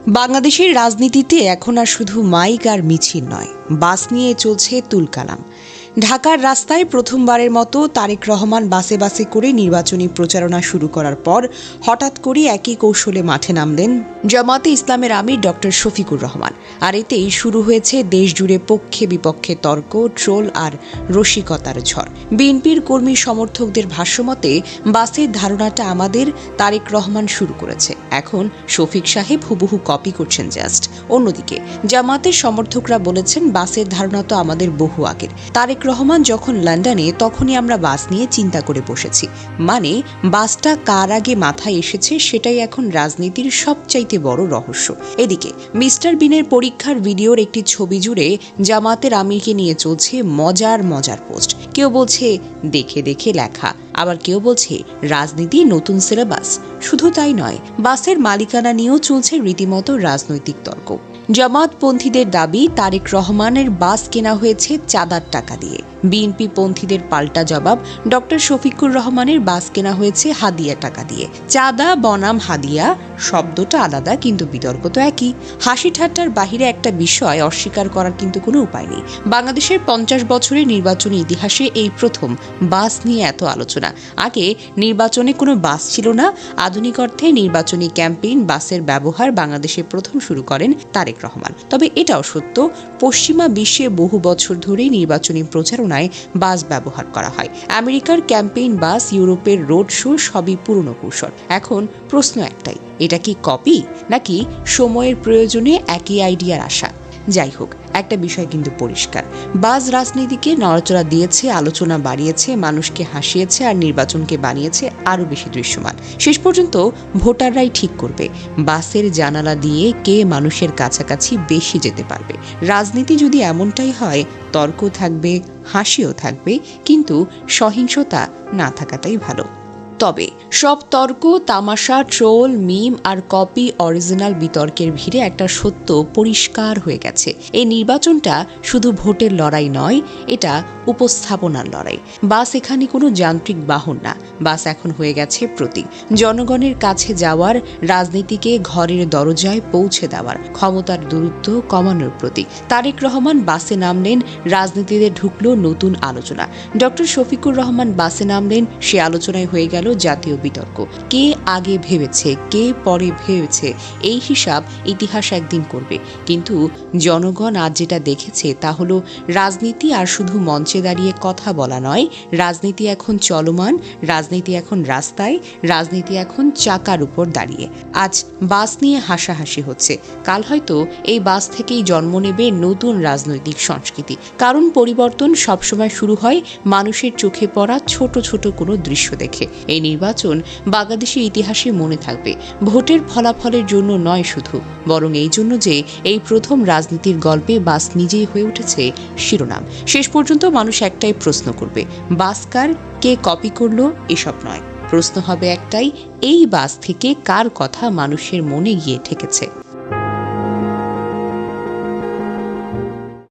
বাংলাদেশের রাজনীতিতে এখন আর শুধু মাইক আর মিছিল নয়, বাস নিয়ে চলছে তুলকালাম। ঢাকার রাস্তায় প্রথমবারের মতো তারেক রহমান বাসে বাসে করে নির্বাচনী প্রচারণা শুরু করার পর হঠাৎ করে একই কৌশলে মাঠে নামলেন জামাতে ইসলামের আমির ডক্টর শফিকুর রহমান। আর এতেই শুরু হয়েছে দেশজুড়ে পক্ষে বিপক্ষে তর্ক, ট্রোল আর রসিকতার ঝড়। বিএনপির কর্মী সমর্থকদের ভাষ্যমতে বাসের ধারণাটা আমাদের, তারেক রহমান শুরু করেছে, এখন শফিক সাহেব হুবহু কপি করছেন জাস্ট। অন্যদিকে জামাতের সমর্থকরা বলেছেন বাসের ধারণা তো আমাদের বহু আগের, তারেক রহমান যখন লন্ডনে তখনই আমরা বাস নিয়ে চিন্তা করে বসেছি। মানে বাসটা কার আগে মাথায় এসেছে সেটাই এখন রাজনীতির সবচাইতে বড় রহস্য। এদিকে মিস্টার বিনের পরীক্ষার ভিডিওর একটি ছবি জুড়ে জামাতের আমিরকে নিয়ে চলছে মজার মজার পোস্ট। কেউ বলছে দেখে দেখে লেখা, আবার কেউ বলছে রাজনীতি নতুন সিলেবাস। শুধু তাই নয়, বাসের মালিকানা নিয়েও চলছে রীতিমতো রাজনৈতিক তর্ক। জামাতপন্থীদের দাবি তারেক রহমানের বাস কেনা হয়েছে চাঁদার টাকা দিয়ে। বিএনপি পন্থীদের পাল্টা জবাব, ডক্টর শফিকুর রহমানের বাস কেনা হয়েছে হাদিয়া টাকা দিয়ে। চাঁদা বনাম হাদিয়া শব্দটা আলাদা, কিন্তু বিতর্ক তো একই। হাসি ঠাট্টার বাহিরে একটা বিষয় অস্বীকার করার কিন্তু কোনো উপায় নেই। বাংলাদেশের 50 বছরের নির্বাচনী ইতিহাসে এই প্রথম বাস নিয়ে এত আলোচনা। আগে নির্বাচনে কোনো বাস ছিল না। আধুনিক অর্থে নির্বাচনী ক্যাম্পেইন বাসের ব্যবহার বাংলাদেশে প্রথম শুরু করেন তারেক রহমান। তবে এটাও সত্য, পশ্চিমা বিশ্বে বহু বছর ধরেই নির্বাচনী প্রচারণায় বাস ব্যবহার করা হয়। আমেরিকার ক্যাম্পেইন বাস, ইউরোপের রোড শো সবই পুরনো কৌশল। এখন প্রশ্ন একটাই, এটা কি কপি নাকি সময়ের প্রয়োজনে একই আইডিয়ার আশা? যাই হোক, একটা বিষয় কিন্তু পরিষ্কার, বাস রাজনীতিকে নড়াচড়া দিয়েছে, আলোচনা বাড়িয়েছে, মানুষকে হাসিয়েছে আর নির্বাচনকে বানিয়েছে আরও বেশি দৃশ্যমান। শেষ পর্যন্ত ভোটাররাই ঠিক করবে বাসের জানালা দিয়ে কে মানুষের কাছাকাছি বেশি যেতে পারবে। রাজনীতি যদি এমনটাই হয়, তর্ক থাকবে, হাসিও থাকবে, কিন্তু সহিংসতা না থাকাটাই ভালো। তবে সব তর্ক, তামাশা, ট্রোল, মিম আর কপি অরিজিনাল বিতর্কের ভিড়ে একটা সত্য পরিষ্কার হয়ে গেছে। এই নির্বাচনটা শুধু ভোটের লড়াই নয়, এটা উপস্থাপনার লড়াই। বাস এখানে কোনো যান্ত্রিক বাহন না, বাস এখন হয়ে গেছে প্রতীক। জনগণের কাছে যাওয়ার, রাজনীতিকে ঘরের দরজায় পৌঁছে দেওয়ার, ক্ষমতার দূরত্ব কমানোর প্রতীক। তারেক রহমান বাসে নামলেন, রাজনীতিতে ঢুকলো নতুন আলোচনা। ডক্টর শফিকুর রহমান বাসে নামলেন, সে আলোচনায় হয়ে গেল জাতীয় বিতর্ক। কে আগে ভেবেছে, কে পরে ভেবেছে, এই হিসাব ইতিহাস একদিন করবে। কিন্তু জনগণ আজ যেটা দেখেছে তা হলো রাজনীতি আর শুধু মঞ্চে দাঁড়িয়ে কথা বলা নয়, রাজনীতি এখন চলমান, রাজনীতি এখন রাস্তায়, রাজনীতি এখন চাকার উপর দাঁড়িয়ে। আজ বাস নিয়ে হাসাহাসি হচ্ছে, কাল হয়তো এই বাস থেকেই জন্ম নেবে নতুন রাজনৈতিক সংস্কৃতি। কারণ পরিবর্তন সবসময় শুরু হয় মানুষের চোখে পড়া ছোট ছোট কোনো দৃশ্য দেখে। এই নির্বাচন বাংলাদেশের ইতিহাসে মনে থাকবে ভোটের ফলাফলের জন্য নয় শুধু, বরং এই জন্য যে এই প্রথম রাজনীতির গল্পে বাস নিজেই হয়ে উঠেছে শিরোনাম। শেষ পর্যন্ত মানুষ একটাই প্রশ্ন করবে, বাস কার, কে কপি করলো, এসব নয়। প্রশ্ন হবে একটাই, এই বাস থেকে কার কথা মানুষের মনে গিয়ে ঠেকেছে।